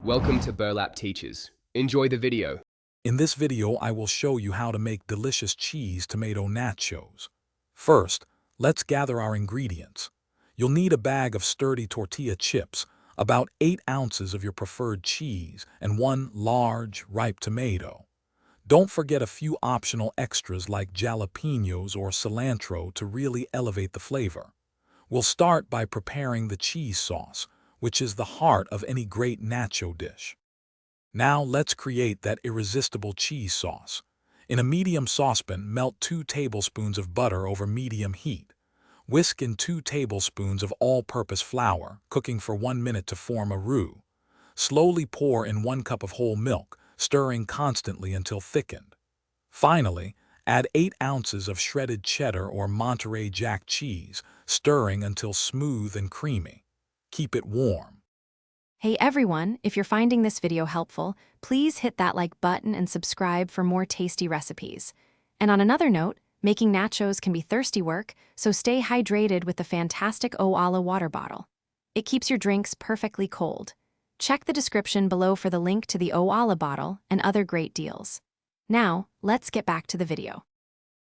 Welcome to Burlap Teachers. Enjoy the video. In this video, I will show you how to make delicious cheese tomato nachos. First, let's gather our ingredients. You'll need a bag of sturdy tortilla chips, about 8 ounces of your preferred cheese, and 1 large, ripe tomato. Don't forget a few optional extras like jalapenos or cilantro to really elevate the flavor. We'll start by preparing the cheese sauce, which is the heart of any great nacho dish. Now let's create that irresistible cheese sauce. In a medium saucepan, melt 2 tablespoons of butter over medium heat. Whisk in 2 tablespoons of all-purpose flour, cooking for 1 minute to form a roux. Slowly pour in 1 cup of whole milk, stirring constantly until thickened. Finally, add 8 ounces of shredded cheddar or Monterey Jack cheese, stirring until smooth and creamy. Keep it warm. Hey everyone, if you're finding this video helpful, please hit that like button and subscribe for more tasty recipes. And on another note, making nachos can be thirsty work, so stay hydrated with the fantastic O'ala water bottle. It keeps your drinks perfectly cold. Check the description below for the link to the O'ala bottle and other great deals. Now, let's get back to the video.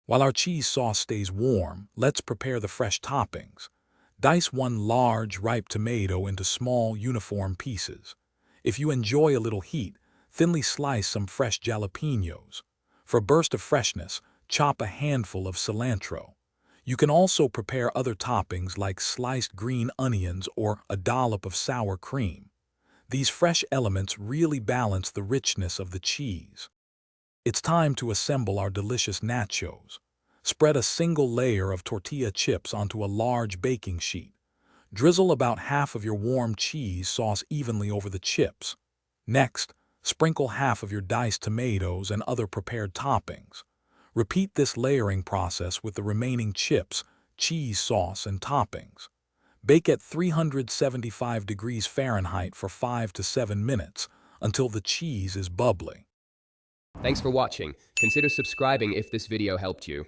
While our cheese sauce stays warm, let's prepare the fresh toppings. Dice 1 large, ripe tomato into small, uniform pieces. If you enjoy a little heat, thinly slice some fresh jalapenos. For a burst of freshness, chop a handful of cilantro. You can also prepare other toppings like sliced green onions or a dollop of sour cream. These fresh elements really balance the richness of the cheese. It's time to assemble our delicious nachos. Spread a single layer of tortilla chips onto a large baking sheet. Drizzle about half of your warm cheese sauce evenly over the chips. Next, sprinkle half of your diced tomatoes and other prepared toppings. Repeat this layering process with the remaining chips, cheese sauce, and toppings. Bake at 375 degrees Fahrenheit for 5 to 7 minutes until the cheese is bubbly. Thanks for watching. Consider subscribing if this video helped you.